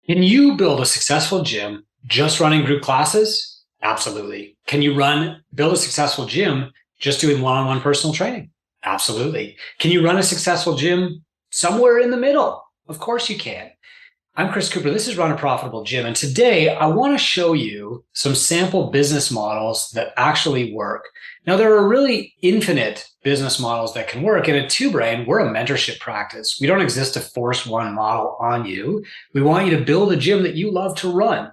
Can you build a successful gym just running group classes? Absolutely. Can you build a successful gym just doing one-on-one personal training? Absolutely. Can you run a successful gym somewhere in the middle? Of course you can. I'm Chris Cooper. This is Run a Profitable Gym. And today I want to show you some sample business models that actually work. Now, there are really infinite business models that can work. And at Two Brain, we're a mentorship practice. We don't exist to force one model on you. We want you to build a gym that you love to run.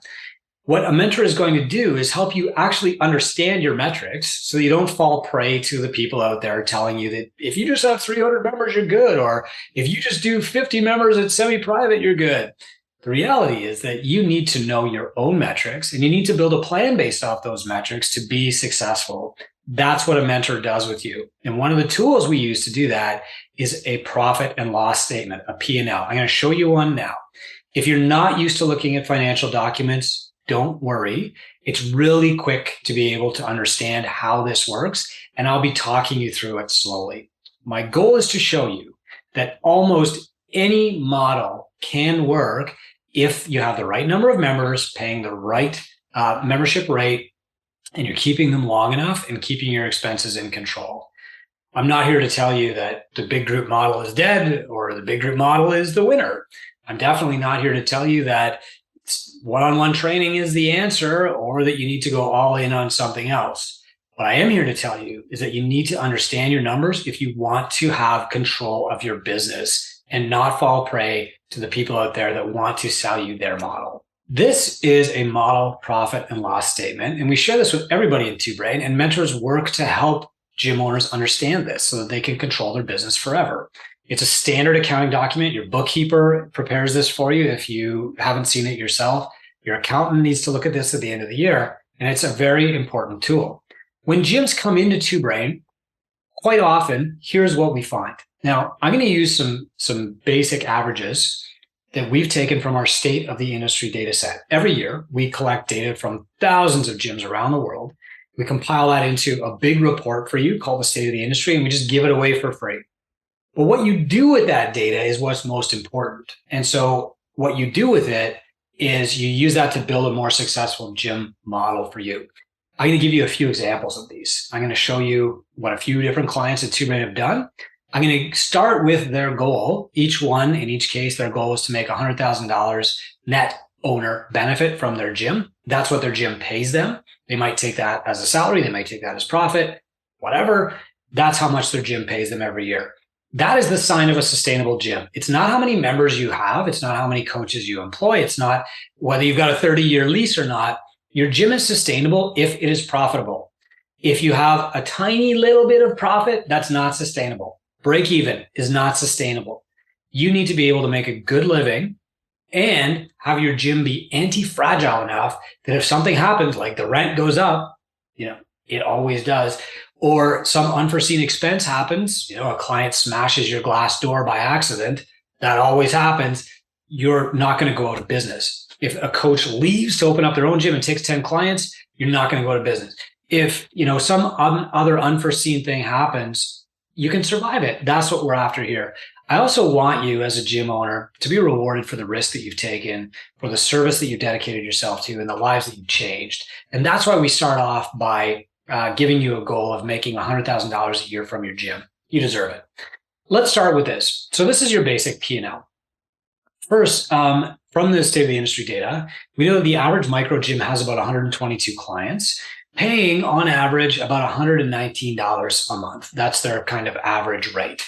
What a mentor is going to do is help you actually understand your metrics so you don't fall prey to the people out there telling you that if you just have 300 members, you're good. Or if you just do 50 members at semi-private, you're good. The reality is that you need to know your own metrics and you need to build a plan based off those metrics to be successful. That's what a mentor does with you. And one of the tools we use to do that is a profit and loss statement, a P&L. I'm going to show you one now. If you're not used to looking at financial documents, don't worry. It's really quick to be able to understand how this works, and I'll be talking you through it slowly. My goal is to show you that almost any model can work if you have the right number of members, paying the right membership rate, and you're keeping them long enough and keeping your expenses in control. I'm not here to tell you that the big group model is dead or the big group model is the winner. I'm definitely not here to tell you that one-on-one training is the answer or that you need to go all in on something else. What I am here to tell you is that you need to understand your numbers if you want to have control of your business and not fall prey to the people out there that want to sell you their model. This is a model profit and loss statement, and we share this with everybody in Two Brain, and mentors work to help gym owners understand this so that they can control their business forever. It's a standard accounting document. Your bookkeeper prepares this for you if you haven't seen it yourself. Your accountant needs to look at this at the end of the year, and it's a very important tool. When gyms come into Two Brain, quite often, here's what we find. Now, I'm going to use some basic averages that we've taken from our state of the industry data set. Every year, we collect data from thousands of gyms around the world. We compile that into a big report for you called the State of the Industry, and we just give it away for free. But what you do with that data is what's most important. And so what you do with it is you use that to build a more successful gym model for you. I'm going to give you a few examples of these. I'm going to show you what a few different clients at Two Brain have done. I'm going to start with their goal. Each one, in each case, their goal is to make $100,000 net owner benefit from their gym. That's what their gym pays them. They might take that as a salary. They might take that as profit, whatever. That's how much their gym pays them every year. That is the sign of a sustainable gym. It's not how many members you have. It's not how many coaches you employ. It's not whether you've got a 30-year lease or not. Your gym is sustainable if it is profitable. If you have a tiny little bit of profit, that's not sustainable. Break even is not sustainable. You need to be able to make a good living and have your gym be anti-fragile enough that if something happens, like the rent goes up, it always does, or some unforeseen expense happens, a client smashes your glass door by accident, that always happens, you're not going to go out of business. If a coach leaves to open up their own gym and takes 10 clients, you're not going to go out of business. If, some other unforeseen thing happens, you can survive it. That's what we're after here. I also want you as a gym owner to be rewarded for the risk that you've taken, for the service that you've dedicated yourself to, and the lives that you've changed. And that's why we start off by giving you a goal of making $100,000 a year from your gym. You deserve it. Let's start with this. So this is your basic P&L. First, from the State of the Industry data, we know that the average micro gym has about 122 clients, paying on average about $119 a month. That's their kind of average rate.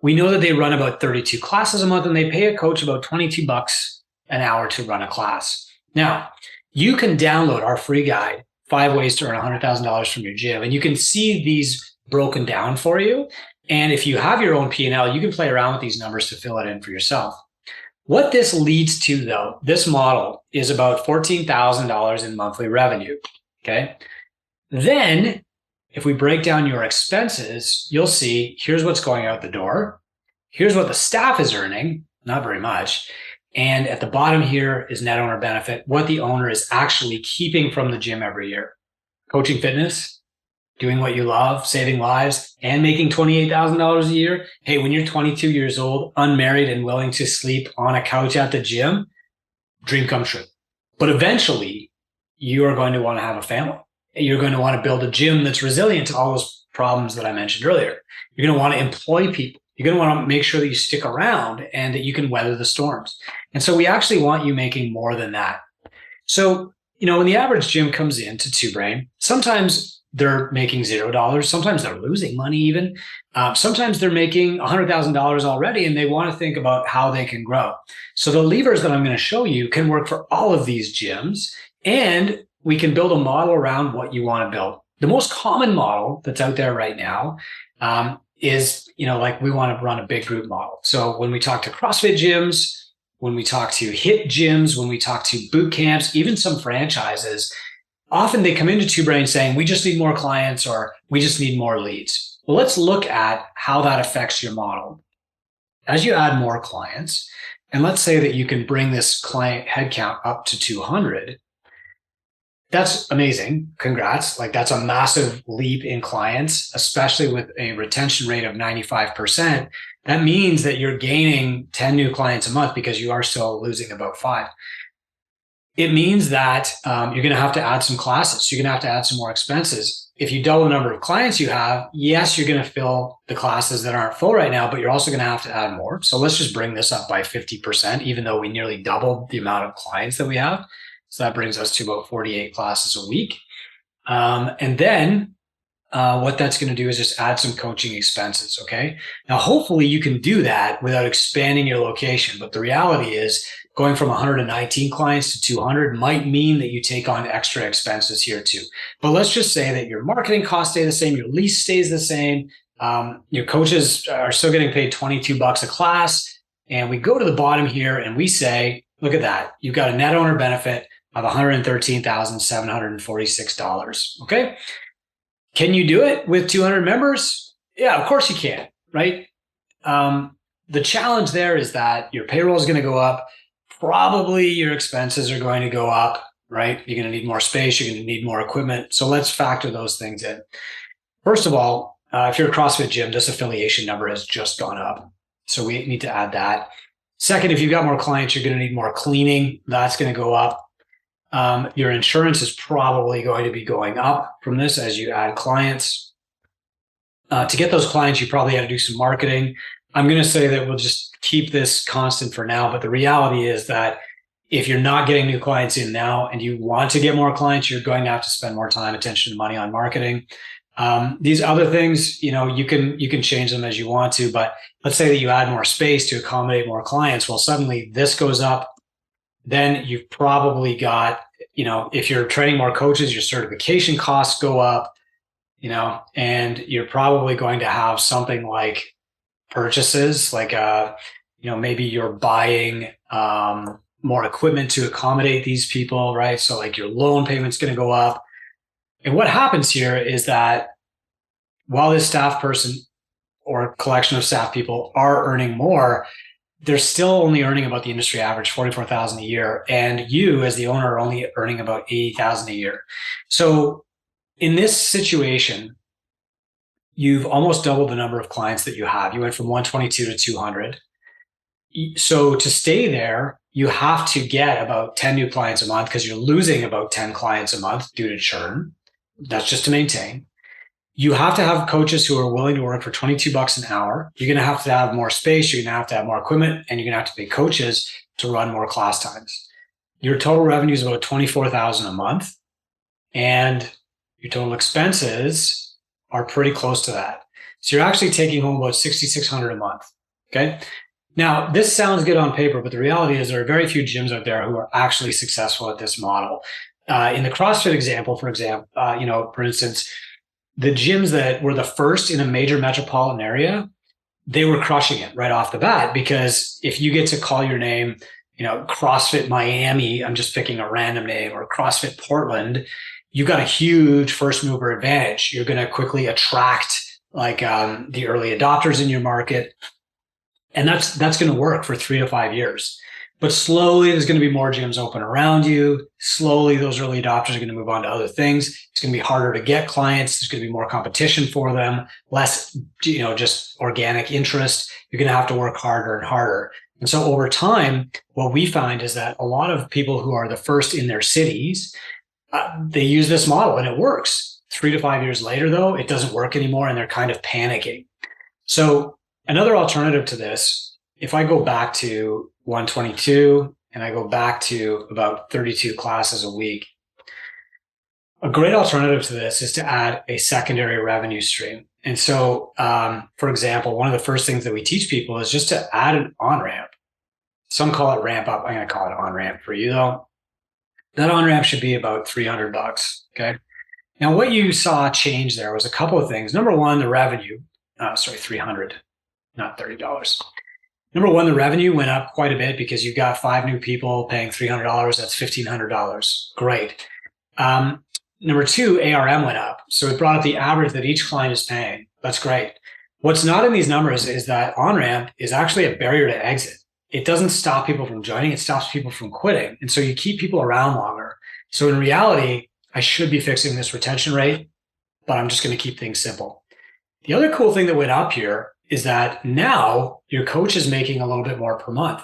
We know that they run about 32 classes a month, and they pay a coach about $22 an hour to run a class. Now, you can download our free guide, 5 ways to earn $100,000 from your gym. And you can see these broken down for you. And if you have your own P&L, you can play around with these numbers to fill it in for yourself. What this leads to, though, this model is about $14,000 in monthly revenue. Okay. Then if we break down your expenses, you'll see here's what's going out the door. Here's what the staff is earning, not very much. And at the bottom here is net owner benefit, what the owner is actually keeping from the gym every year. Coaching fitness, doing what you love, saving lives, and making $28,000 a year. Hey, when you're 22 years old, unmarried, and willing to sleep on a couch at the gym, dream come true. But eventually, you are going to want to have a family. You're going to want to build a gym that's resilient to all those problems that I mentioned earlier. You're going to want to employ people. You're going to want to make sure that you stick around and that you can weather the storms. And so we actually want you making more than that. So, when the average gym comes into Two Brain, sometimes they're making $0. Sometimes they're losing money even. Sometimes they're making $100,000 already and they want to think about how they can grow. So the levers that I'm going to show you can work for all of these gyms, and we can build a model around what you want to build. The most common model that's out there right now is, like we want to run a big group model. So when we talk to CrossFit gyms, when we talk to HIIT gyms, when we talk to boot camps, even some franchises, often they come into Two Brain saying, we just need more clients or we just need more leads. Well, let's look at how that affects your model. As you add more clients, and let's say that you can bring this client headcount up to 200, that's amazing. Congrats. Like that's a massive leap in clients, especially with a retention rate of 95%. That means that you're gaining 10 new clients a month because you are still losing about 5. It means that you're going to have to add some classes. You're going to have to add some more expenses. If you double the number of clients you have, yes, you're going to fill the classes that aren't full right now, but you're also going to have to add more. So let's just bring this up by 50%, even though we nearly doubled the amount of clients that we have. So that brings us to about 48 classes a week. And then what that's going to do is just add some coaching expenses. Okay. Now, hopefully you can do that without expanding your location. But the reality is going from 119 clients to 200 might mean that you take on extra expenses here too. But let's just say that your marketing costs stay the same. Your lease stays the same. Your coaches are still getting paid $22 a class. And we go to the bottom here and we say, look at that. You've got a net owner benefit of $113,746. Okay. Can you do it with 200 members? Yeah, of course you can, right? The challenge there is that your payroll is going to go up. Probably your expenses are going to go up, right? You're going to need more space. You're going to need more equipment. So let's factor those things in. First of all, if you're a CrossFit gym, this affiliation number has just gone up. So we need to add that. Second, if you've got more clients, you're going to need more cleaning. That's going to go up. Your insurance is probably going to be going up from this as you add clients. To get those clients, you probably have to do some marketing. I'm going to say that we'll just keep this constant for now. But the reality is that if you're not getting new clients in now and you want to get more clients, you're going to have to spend more time, attention, and money on marketing. These other things, you can change them as you want to. But let's say that you add more space to accommodate more clients. Well, suddenly this goes up. Then you've probably got, if you're training more coaches, your certification costs go up, and you're probably going to have something like purchases, like, maybe you're buying more equipment to accommodate these people, right? So like your loan payment's going to go up. And what happens here is that while this staff person or collection of staff people are earning more, they're still only earning about the industry average, $44,000 a year. And you as the owner are only earning about $80,000 a year. So in this situation, you've almost doubled the number of clients that you have. You went from 122 to 200. So to stay there, you have to get about 10 new clients a month because you're losing about 10 clients a month due to churn. That's just to maintain. You have to have coaches who are willing to work for $22 an hour. You're going to have more space. You're going to have more equipment, and you're going to have to pay coaches to run more class times. Your total revenue is about $24,000 a month, and your total expenses are pretty close to that. So you're actually taking home about $6,600 a month. Okay. Now, this sounds good on paper, but the reality is there are very few gyms out there who are actually successful at this model. In the CrossFit example, for instance, the gyms that were the first in a major metropolitan area, they were crushing it right off the bat, because if you get to call your name, CrossFit Miami, I'm just picking a random name, or CrossFit Portland, you've got a huge first mover advantage. You're going to quickly attract the early adopters in your market. And that's going to work for 3 to 5 years. But slowly, there's going to be more gyms open around you. Slowly, those early adopters are going to move on to other things. It's going to be harder to get clients. There's going to be more competition for them, less, just organic interest. You're going to have to work harder and harder. And so over time, what we find is that a lot of people who are the first in their cities, they use this model and it works. 3 to 5 years later, though, it doesn't work anymore and they're kind of panicking. So another alternative to this, if I go back to 122 and I go back to about 32 classes a week, a great alternative to this is to add a secondary revenue stream. And so, for example, one of the first things that we teach people is just to add an on-ramp. Some call it ramp up. I'm going to call it on-ramp for you, though. That on-ramp should be about $300. Okay. Now, what you saw change there was a couple of things. Number one, the revenue. 300, not $30. Number one, the revenue went up quite a bit because you've got 5 new people paying $300. That's $1,500. Great. Number two, ARM went up. So it brought up the average that each client is paying. That's great. What's not in these numbers is that on-ramp is actually a barrier to exit. It doesn't stop people from joining. It stops people from quitting. And so you keep people around longer. So in reality, I should be fixing this retention rate, but I'm just going to keep things simple. The other cool thing that went up here is that now your coach is making a little bit more per month.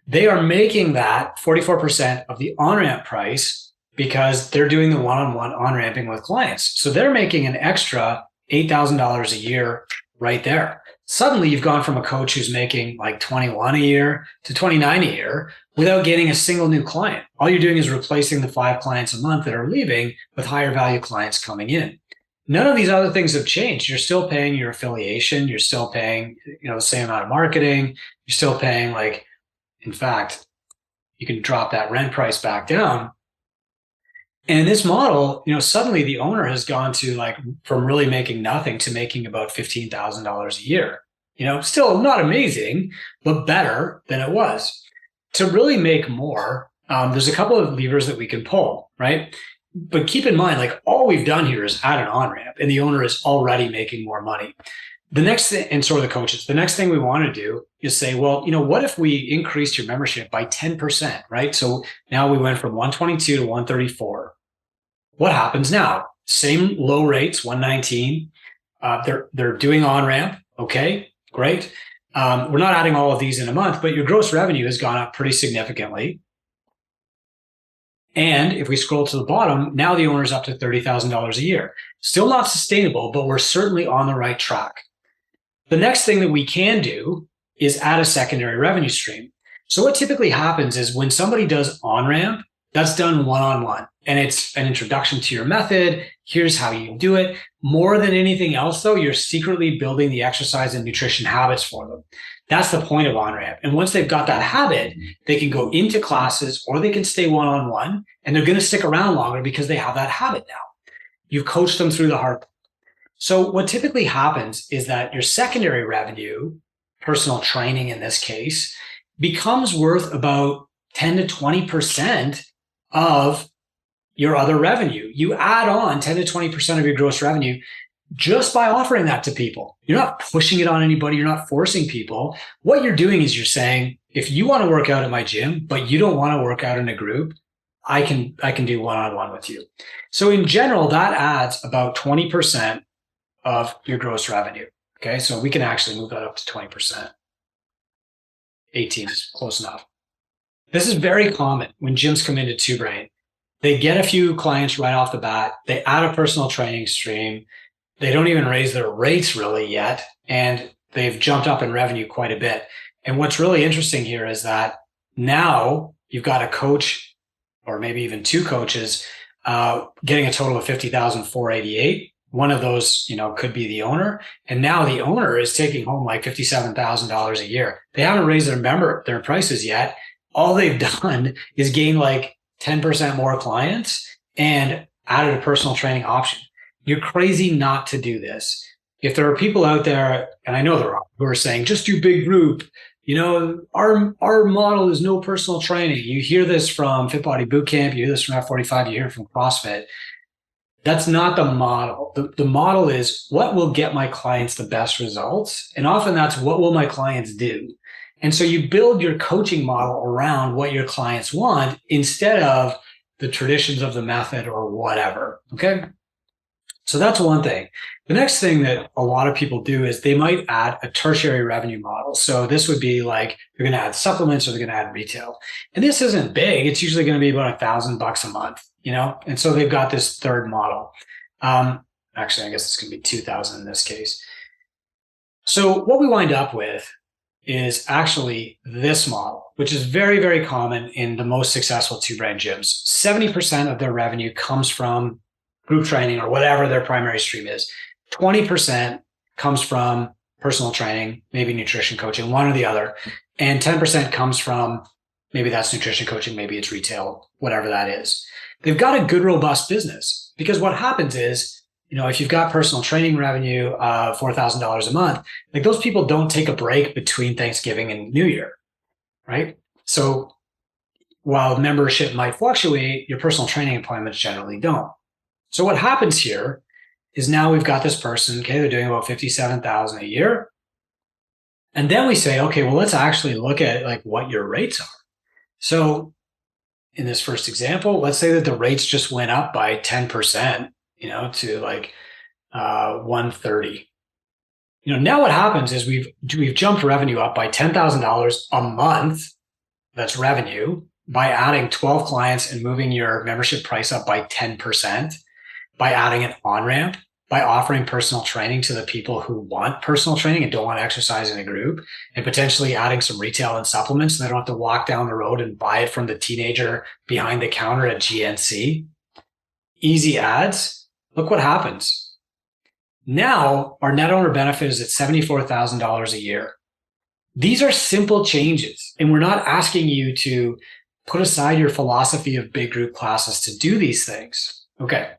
They are making that 44% of the on-ramp price because they're doing the one-on-one on-ramping with clients. So they're making an extra $8,000 a year right there. Suddenly you've gone from a coach who's making like 21 a year to 29 a year without getting a single new client. All you're doing is replacing the 5 clients a month that are leaving with higher value clients coming in. None of these other things have changed. You're still paying your affiliation. You're still paying, the same amount of marketing. You're still paying in fact, you can drop that rent price back down. And in this model, suddenly the owner has gone to from really making nothing to making about $15,000 a year. Still not amazing, but better than it was. To really make more, there's a couple of levers that we can pull, right? But keep in mind, all we've done here is add an on-ramp and the owner is already making more money. The next thing, and so are the coaches, the next thing we want to do is say, well, what if we increased your membership by 10%, right? So now we went from 122 to 134. What happens now? Same low rates, 119. They're doing on-ramp. Okay, great. We're not adding all of these in a month, but your gross revenue has gone up pretty significantly. And if we scroll to the bottom, now the owner's up to $30,000 a year. Still not sustainable, but we're certainly on the right track. The next thing that we can do is add a secondary revenue stream. So what typically happens is when somebody does on-ramp, that's done one-on-one. And it's an introduction to your method. Here's how you do it. More than anything else, though, you're secretly building the exercise and nutrition habits for them. That's the point of on-ramp. And once they've got that habit, they can go into classes or they can stay one-on-one, and they're going to stick around longer because they have that habit now. You've coached them through the hard part. So what typically happens is that your secondary revenue, personal training in this case, becomes worth about 10 to 20% of your other revenue. You add on 10 to 20% of your gross revenue just by offering that to people. You're not pushing it on anybody. You're not forcing people. What you're doing is you're saying, if you want to work out at my gym, but you don't want to work out in a group, I can do one-on-one with you. So in general, that adds about 20% of your gross revenue. Okay, so we can actually move that up to 20%. 18 is close enough. This is very common when gyms come into TwoBrain. They get a few clients right off the bat. They add a personal training stream. They don't even raise their rates really yet. And they've jumped up in revenue quite a bit. And what's really interesting here is that now you've got a coach or maybe even 2 coaches getting a total of $50,488. One of those, could be the owner. And now the owner is taking home like $57,000 a year. They haven't raised their prices yet. All they've done is gain 10% more clients and added a personal training option. You're crazy not to do this. If there are people out there, and I know there are, who are saying, just do big group, our model is no personal training. You hear this from Fit Body Bootcamp, you hear this from F45, you hear it from CrossFit. That's not the model. The model is what will get my clients the best results. And often that's what will my clients do. And so you build your coaching model around what your clients want instead of the traditions of the method or whatever. Okay. So that's one thing. The next thing that a lot of people do is they might add a tertiary revenue model. So this would be like they're going to add supplements or they're going to add retail. And this isn't big. It's usually going to be about $1,000 a month, And so they've got this third model. Actually, I guess it's going to be 2,000 in this case. So what we wind up with is actually this model, which is very, very common in the most successful two-brand gyms. 70% of their revenue comes from group training or whatever their primary stream is. 20% comes from personal training, maybe nutrition coaching, one or the other. And 10% comes from maybe that's nutrition coaching, maybe it's retail, whatever that is. They've got a good, robust business because what happens is, if you've got personal training revenue of $4,000 a month, like those people don't take a break between Thanksgiving and New Year, right? So while membership might fluctuate, your personal training appointments generally don't. So what happens here is now we've got this person, okay, they're doing about $57,000 a year. And then we say, okay, well, let's actually look at like what your rates are. So in this first example, let's say that the rates just went up by 10%, to like 130. Now what happens is we've jumped revenue up by $10,000 a month. That's revenue by adding 12 clients and moving your membership price up by 10%. By adding an on-ramp, by offering personal training to the people who want personal training and don't want to exercise in a group, and potentially adding some retail and supplements so they don't have to walk down the road and buy it from the teenager behind the counter at GNC. Easy ads. Look what happens. Now our net owner benefit is at $74,000 a year. These are simple changes, and we're not asking you to put aside your philosophy of big group classes to do these things. Okay.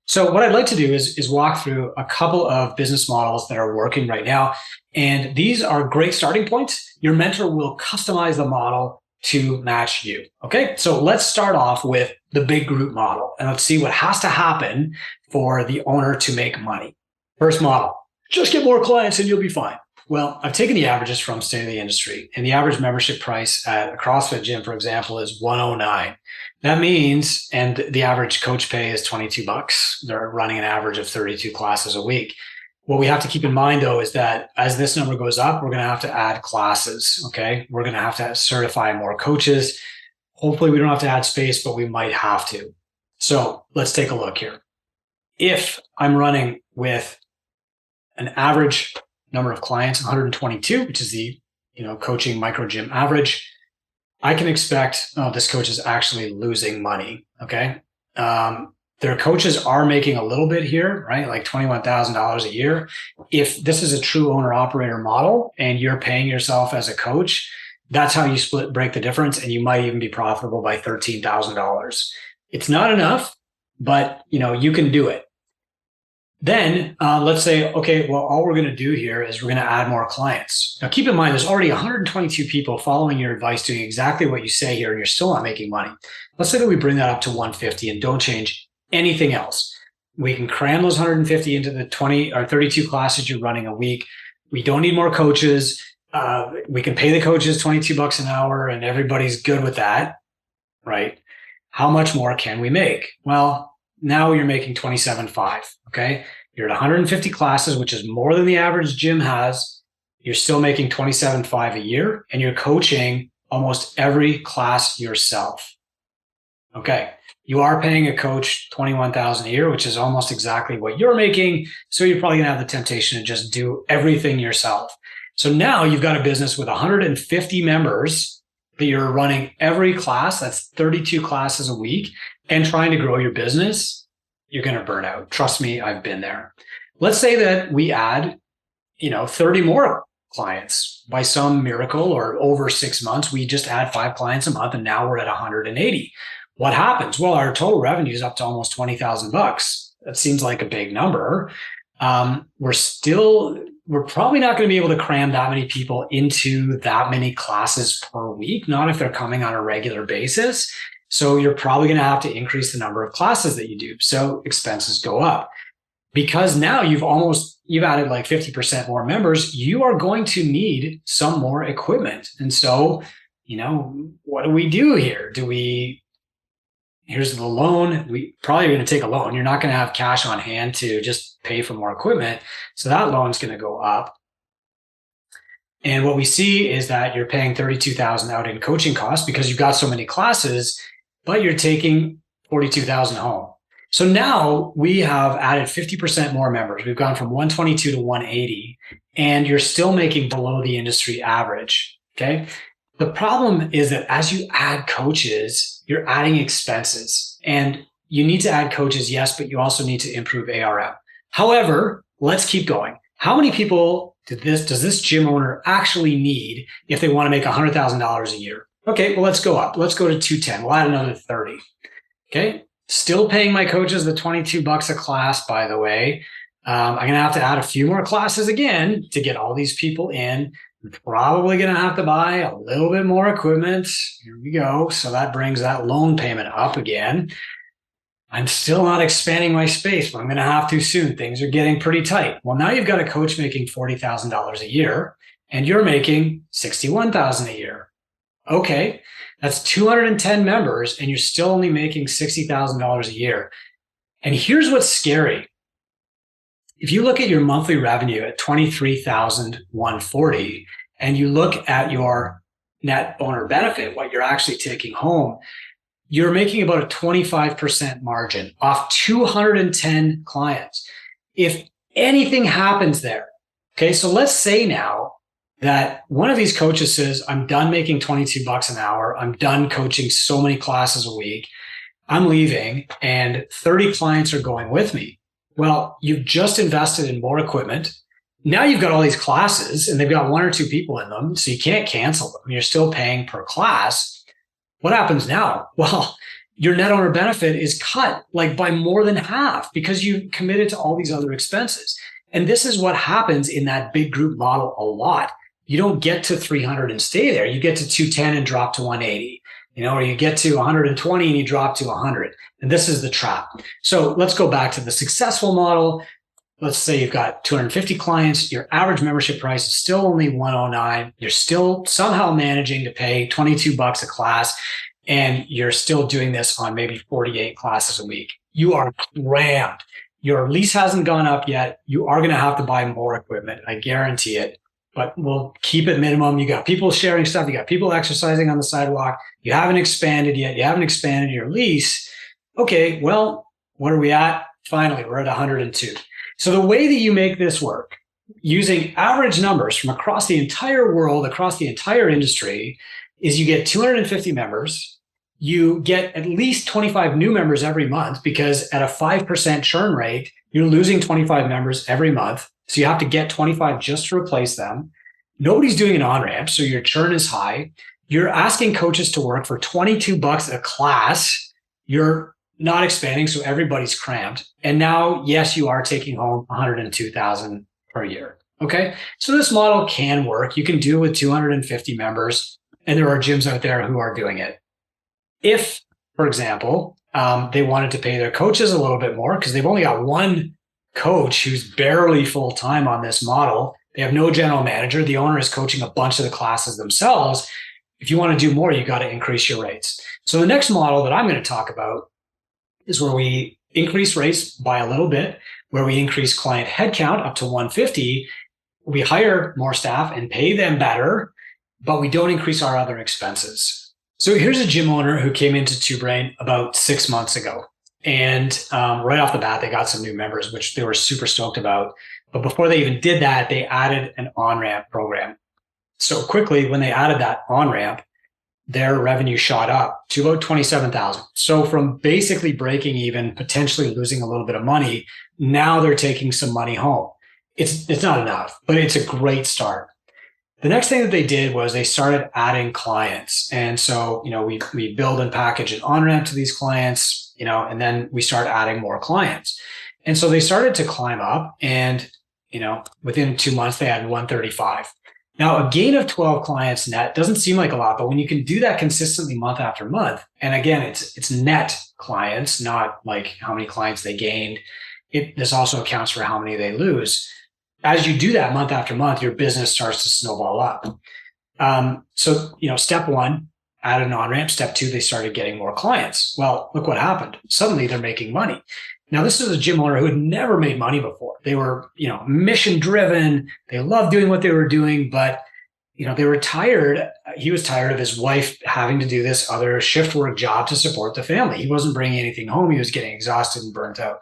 So what I'd like to do is walk through a couple of business models that are working right now. And these are great starting points. Your mentor will customize the model to match you. Okay, so let's start off with the big group model and let's see what has to happen for the owner to make money. First model, just get more clients and you'll be fine. Well, I've taken the averages from State of the Industry, and the average membership price at a CrossFit gym, for example, is $109. That means, and the average coach pay is $22. They're running an average of 32 classes a week. What we have to keep in mind, though, is that as this number goes up, we're going to have to add classes. Okay, we're going to have to certify more coaches. Hopefully, we don't have to add space, but we might have to. So let's take a look here. If I'm running with an average number of clients, 122, which is the coaching micro gym average, I can expect, this coach is actually losing money. Okay. Their coaches are making a little bit here, right? Like $21,000 a year. If this is a true owner operator model and you're paying yourself as a coach, that's how you break the difference. And you might even be profitable by $13,000. It's not enough, but you can do it. Then let's say, okay, well, all we're going to do here is we're going to add more clients. Now, keep in mind, there's already 122 people following your advice, doing exactly what you say here, and you're still not making money. Let's say that we bring that up to 150 and don't change anything else. We can cram those 150 into the 20 or 32 classes you're running a week. We don't need more coaches. We can pay the coaches $22 an hour, and everybody's good with that, right? How much more can we make? Well, now you're making $27,500. Okay. You're at 150 classes, which is more than the average gym has. You're still making $27,500 a year, and you're coaching almost every class yourself. Okay. You are paying a coach $21,000 a year, which is almost exactly what you're making. So you're probably going to have the temptation to just do everything yourself. So now you've got a business with 150 members that you're running every class. That's 32 classes a week, and trying to grow your business. You're going to burn out. Trust me, I've been there. Let's say that we add, 30 more clients by some miracle, or over 6 months, we just add 5 clients a month, and now we're at 180. What happens? Well, our total revenue is up to almost $20,000. That seems like a big number. We're probably not going to be able to cram that many people into that many classes per week, not if they're coming on a regular basis. So you're probably going to have to increase the number of classes that you do. So expenses go up. Because now you've added like 50% more members, you are going to need some more equipment. And so, what do we do here? Do we Here's the loan. We probably going to take a loan. You're not going to have cash on hand to just pay for more equipment. So that loan's going to go up. And what we see is that you're paying $32,000 out in coaching costs because you've got so many classes, but you're taking $42,000 home. So now we have added 50% more members. We've gone from 122 to 180, and you're still making below the industry average. Okay. The problem is that as you add coaches, you're adding expenses, and you need to add coaches, yes, but you also need to improve ARM. However, let's keep going. How many people does this gym owner actually need if they want to make $100,000 a year? Okay, well, let's go up. Let's go to 210. We'll add another 30. Okay, still paying my coaches the $22 a class, by the way. I'm going to have to add a few more classes again to get all these people in. I'm probably going to have to buy a little bit more equipment. Here we go. So that brings that loan payment up again. I'm still not expanding my space, but I'm going to have to soon. Things are getting pretty tight. Well, now you've got a coach making $40,000 a year, and you're making $61,000 a year. Okay, that's 210 members, and you're still only making $60,000 a year. And here's what's scary. If you look at your monthly revenue at $23,140, and you look at your net owner benefit, what you're actually taking home, you're making about a 25% margin off 210 clients. If anything happens there, okay, so let's say now that one of these coaches says, I'm done making $22 an hour. I'm done coaching so many classes a week. I'm leaving, and 30 clients are going with me. Well, you've just invested in more equipment. Now you've got all these classes, and they've got 1 or 2 people in them, so you can't cancel them. You're still paying per class. What happens now? Well, your net owner benefit is cut like by more than half because you committed to all these other expenses. And this is what happens in that big group model a lot. You don't get to 300 and stay there. You get to 210 and drop to 180, or you get to 120 and you drop to 100. And this is the trap. So let's go back to the successful model. Let's say you've got 250 clients. Your average membership price is still only $109. You're still somehow managing to pay $22 a class, and you're still doing this on maybe 48 classes a week. You are crammed. Your lease hasn't gone up yet. You are going to have to buy more equipment. I guarantee it, but we'll keep it minimum. You got people sharing stuff. You got people exercising on the sidewalk. You haven't expanded yet. You haven't expanded your lease. Okay, well, what are we at? Finally, we're at 102. So the way that you make this work, using average numbers from across the entire world, across the entire industry, is you get 250 members. You get at least 25 new members every month, because at a 5% churn rate, you're losing 25 members every month. So you have to get 25 just to replace them. Nobody's doing an on-ramp, so your churn is high. You're asking coaches to work for $22 a class. You're not expanding, so everybody's crammed. And now, yes, you are taking home $102,000 per year. Okay, so this model can work. You can do it with 250 members, and there are gyms out there who are doing it. If, for example, they wanted to pay their coaches a little bit more because they've only got one coach who's barely full-time on this model. They have no general manager. The owner is coaching a bunch of the classes themselves. If you want to do more, you got to increase your rates. So the next model that I'm going to talk about is where we increase rates by a little bit, where we increase client headcount up to 150. We hire more staff and pay them better, but we don't increase our other expenses. So here's a gym owner who came into TwoBrain about 6 months ago. And right off the bat, they got some new members, which they were super stoked about. But before they even did that, they added an on-ramp program. So quickly, when they added that on-ramp, their revenue shot up to about 27,000. So from basically breaking even, potentially losing a little bit of money, now they're taking some money home. It's not enough, but it's a great start. The next thing that they did was they started adding clients. And so, we build and package an on-ramp to these clients, and then we start adding more clients. And so they started to climb up, and, within 2 months, they had 135. Now, a gain of 12 clients net doesn't seem like a lot, but when you can do that consistently month after month, and again, it's net clients, not like how many clients they gained. This also accounts for how many they lose. As you do that month after month, your business starts to snowball up. So, step one, added an on-ramp. Step 2, they started getting more clients. Well, look what happened. Suddenly they're making money. Now, this is a gym owner who had never made money before. They were, mission driven. They loved doing what they were doing, but they were tired. He was tired of his wife having to do this other shift work job to support the family. He wasn't bringing anything home. He was getting exhausted and burnt out.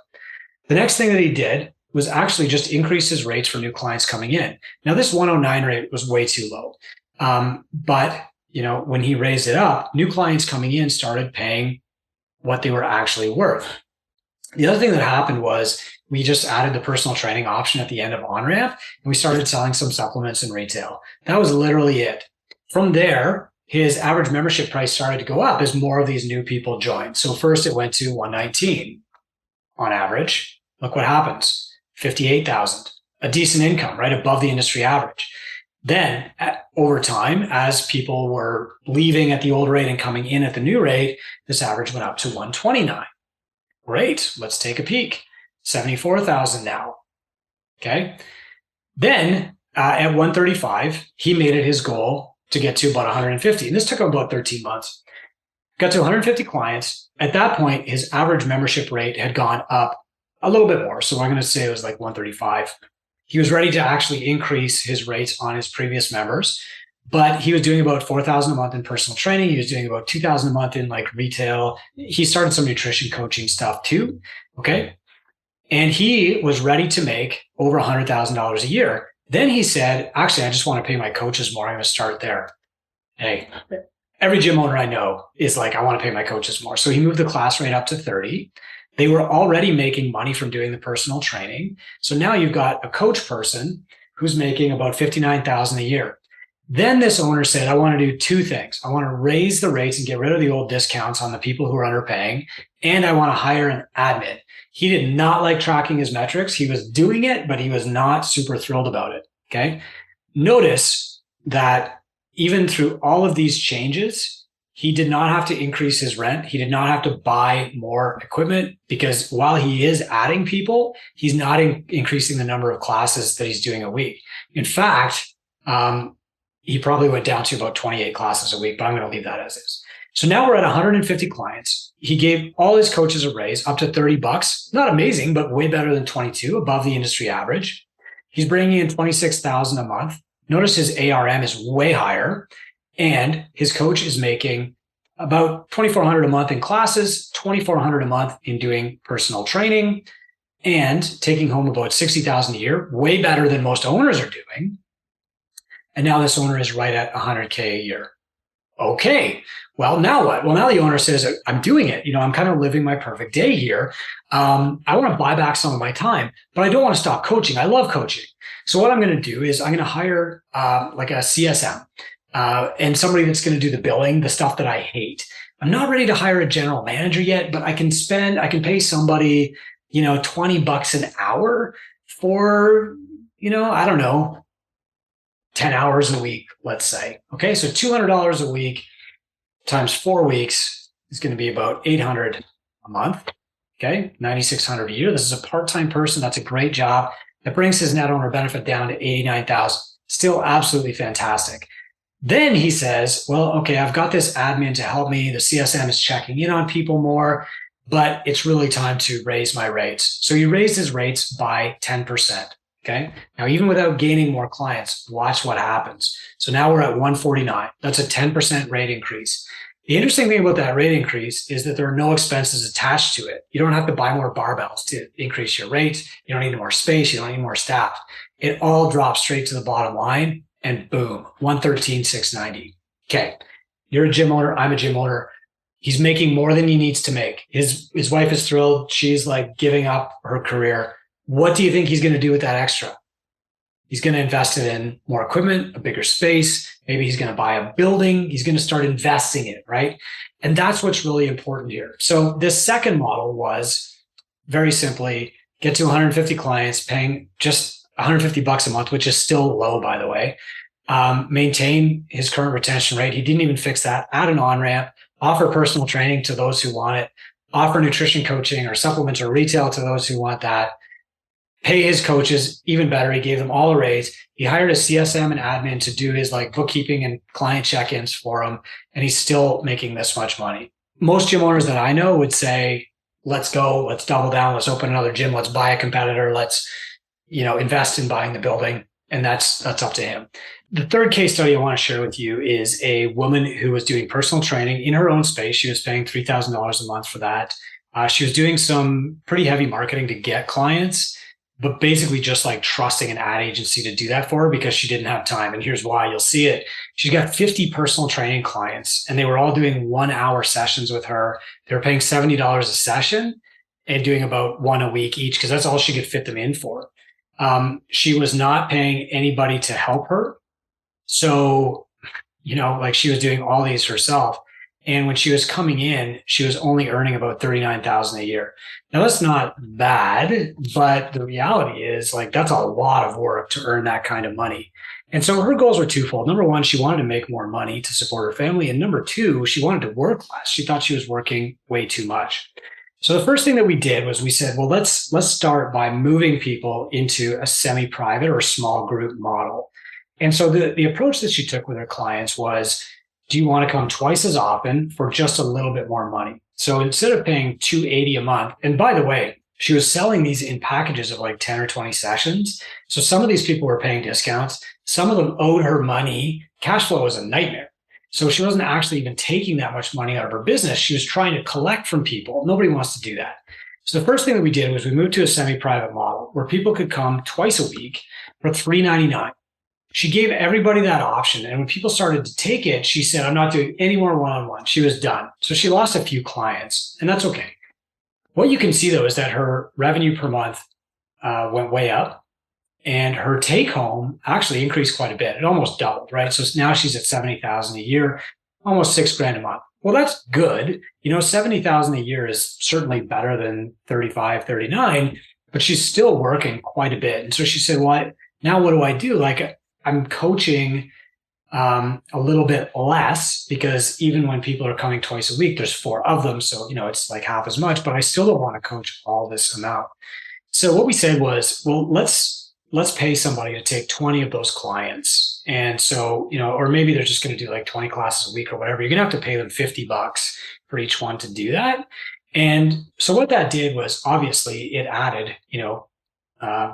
The next thing that he did was actually just increase his rates for new clients coming in. Now, this 109 rate was way too low. But when he raised it up, new clients coming in started paying what they were actually worth. The other thing that happened was we just added the personal training option at the end of on-ramp, and we started selling some supplements in retail. That was literally it. From there, his average membership price started to go up as more of these new people joined. So first it went to 119 on average. Look what happens. 58,000, a decent income, right above the industry average. Then over time, as people were leaving at the old rate and coming in at the new rate, this average went up to 129. Great. Let's take a peek. 74,000 now. Okay. Then at 135, he made it his goal to get to about 150. And this took him about 13 months. Got to 150 clients. At that point, his average membership rate had gone up a little bit more. So I'm going to say it was like 135. He was ready to actually increase his rates on his previous members, but he was doing about 4,000 a month in personal training. He was doing about 2,000 a month in like retail. He started some nutrition coaching stuff too. Okay. And he was ready to make over $100,000 a year. Then he said, actually, I just want to pay my coaches more. I'm going to start there. Hey, every gym owner I know is like, I want to pay my coaches more. So he moved the class rate up to 30. They were already making money from doing the personal training. So now you've got a coach person who's making about $59,000 a year. Then this owner said, I want to do two things. I want to raise the rates and get rid of the old discounts on the people who are underpaying. And I want to hire an admin. He did not like tracking his metrics. He was doing it, but he was not super thrilled about it. Okay. Notice that even through all of these changes, he did not have to increase his rent. He did not have to buy more equipment because while he is adding people, he's not increasing the number of classes that he's doing a week. In fact, he probably went down to about 28 classes a week, but I'm going to leave that as is. So now we're at 150 clients. He gave all his coaches a raise up to $30. Not amazing, but way better than 22, above the industry average. He's bringing in 26,000 a month. Notice his ARM is way higher. And his coach is making about $2,400 a month in classes, $2,400 a month in doing personal training, and taking home about $60,000 a year, way better than most owners are doing. And now this owner is right at $100K a year. Okay, well, now what? Well, now the owner says, I'm doing it. I'm kind of living my perfect day here. I want to buy back some of my time, but I don't want to stop coaching. I love coaching. So what I'm going to do is I'm going to hire like a CSM. And somebody that's going to do the billing, the stuff that I hate. I'm not ready to hire a general manager yet, but I can pay somebody, $20 an hour for, I don't know, 10 hours a week, let's say. Okay. So $200 a week times 4 weeks is going to be about $800 a month. Okay. $9,600 a year. This is a part-time person. That's a great job. That brings his net owner benefit down to $89,000. Still absolutely fantastic. Then he says, well, okay, I've got this admin to help me. The CSM is checking in on people more, but it's really time to raise my rates. So he raised his rates by 10%. Okay. Now, even without gaining more clients, watch what happens. So now we're at 149. That's a 10% rate increase. The interesting thing about that rate increase is that there are no expenses attached to it. You don't have to buy more barbells to increase your rates. You don't need more space. You don't need more staff. It all drops straight to the bottom line. And boom, 113,690. Okay, you're a gym owner. I'm a gym owner. He's making more than he needs to make. His wife is thrilled. She's like giving up her career. What do you think he's going to do with that extra? He's going to invest it in more equipment, a bigger space. Maybe he's going to buy a building. He's going to start investing in it, right? And that's what's really important here. So this second model was very simply get to 150 clients, paying just $150 a month, which is still low, by the way. Maintain his current retention rate. He didn't even fix that. Add an on-ramp, offer personal training to those who want it, offer nutrition coaching or supplements or retail to those who want that. pay his coaches even better. He gave them all a raise. He hired a CSM and admin to do his like bookkeeping and client check-ins for him. And he's still making this much money. Most gym owners that I know would say, let's go, let's double down, let's open another gym, let's buy a competitor, let's, invest in buying the building. And that's up to him. The third case study I want to share with you is a woman who was doing personal training in her own space. She was paying $3,000 a month for that. She was doing some pretty heavy marketing to get clients, but basically just like trusting an ad agency to do that for her because she didn't have time. And here's why. You'll see it. She got 50 personal training clients, and they were all doing 1 hour sessions with her. They were paying $70 a session and doing about one a week each because that's all she could fit them in for. She was not paying anybody to help her. So, like she was doing all these herself. And when she was coming in, she was only earning about $39,000 a year. Now that's not bad, but the reality is like that's a lot of work to earn that kind of money. And so her goals were twofold. Number one, she wanted to make more money to support her family. And number two, she wanted to work less. She thought she was working way too much. So the first thing that we did was we said, well, let's start by moving people into a semi-private or small group model. And so the approach that she took with her clients was, do you want to come twice as often for just a little bit more money? So instead of paying $280 a month, and by the way, she was selling these in packages of like 10 or 20 sessions. So some of these people were paying discounts. Some of them owed her money. Cash flow was a nightmare. So she wasn't actually even taking that much money out of her business. She was trying to collect from people. Nobody wants to do that. So the first thing that we did was we moved to a semi-private model where people could come twice a week for $399. She gave everybody that option. And when people started to take it, she said, I'm not doing any more one-on-one. She was done. So she lost a few clients, and that's okay. What you can see, though, is that her revenue per month went way up, and her take home actually increased quite a bit. It almost doubled, right? So now she's at $70,000 a year, almost $6,000 a month. Well, that's good. $70,000 a year is certainly better than 35, 39, but she's still working quite a bit. And so she said, well, now what do I do? Like, I'm coaching a little bit less because even when people are coming twice a week, there's 4 of them. So, it's like half as much, but I still don't want to coach all this amount. So what we said was, well, let's pay somebody to take 20 of those clients. And so, or maybe they're just going to do like 20 classes a week or whatever. You're going to have to pay them $50 for each one to do that. And so what that did was obviously it added,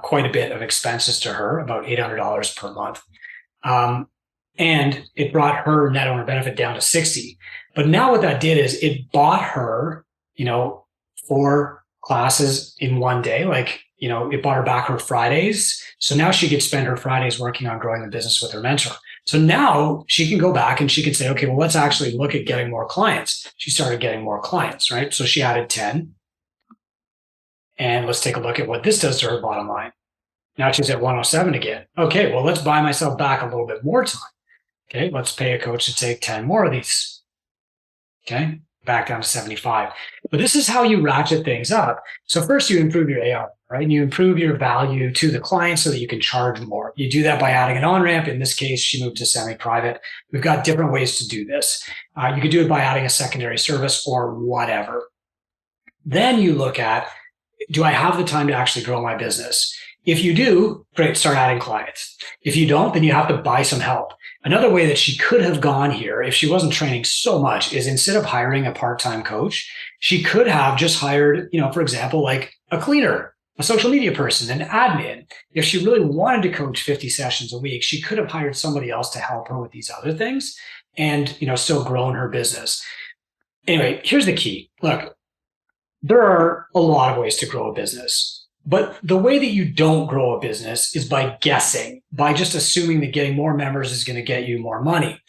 quite a bit of expenses to her, about $800 per month. And it brought her net owner benefit down to 60. But now what that did is it bought her, 4 classes in one day. Like, it bought her back her Fridays. So now she could spend her Fridays working on growing the business with her mentor. So now she can go back and she can say, okay, well, let's actually look at getting more clients. She started getting more clients, right? So she added 10. And let's take a look at what this does to her bottom line. Now she's at 107 again. Okay, well, let's buy myself back a little bit more time. Okay, let's pay a coach to take 10 more of these. Okay, back down to 75. But this is how you ratchet things up. So first you improve your AR, right? And you improve your value to the client so that you can charge more. You do that by adding an on-ramp. In this case, she moved to semi-private. We've got different ways to do this. You could do it by adding a secondary service or whatever. Then you look at, do I have the time to actually grow my business? If you do, great, start adding clients. If you don't, then you have to buy some help. Another way that she could have gone here, if she wasn't training so much, is instead of hiring a part-time coach, she could have just hired, for example, like a cleaner, a social media person, an admin. If she really wanted to coach 50 sessions a week, she could have hired somebody else to help her with these other things and, still grown her business. Anyway, here's the key. Look, there are a lot of ways to grow a business, but the way that you don't grow a business is by guessing, by just assuming that getting more members is going to get you more money,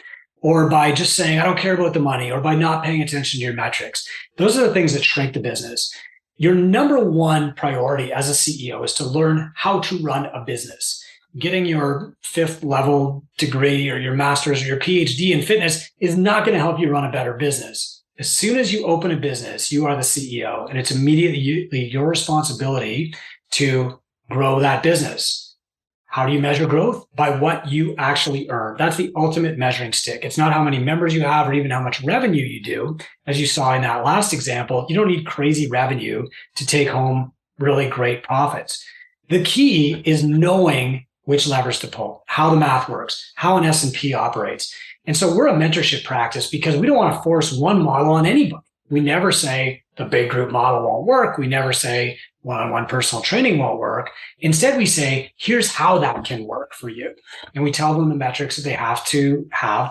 or by just saying, I don't care about the money, or by not paying attention to your metrics. Those are the things that shrink the business. Your number one priority as a CEO is to learn how to run a business. Getting your 5th level degree or your master's or your PhD in fitness is not going to help you run a better business. As soon as you open a business, you are the CEO, and it's immediately your responsibility to grow that business. How do you measure growth? By what you actually earn. That's the ultimate measuring stick. It's not how many members you have or even how much revenue you do. As you saw in that last example, you don't need crazy revenue to take home really great profits. The key is knowing which levers to pull, how the math works, how an S&P operates. And so we're a mentorship practice because we don't want to force one model on anybody. We never say the big group model won't work. We never say one-on-one personal training won't work. Instead, we say, here's how that can work for you. And we tell them the metrics that they have to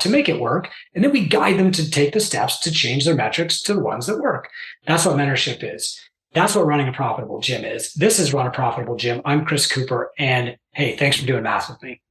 make it work. And then we guide them to take the steps to change their metrics to the ones that work. That's what mentorship is. That's what running a profitable gym is. This is Run a Profitable Gym. I'm Chris Cooper. And hey, thanks for doing math with me.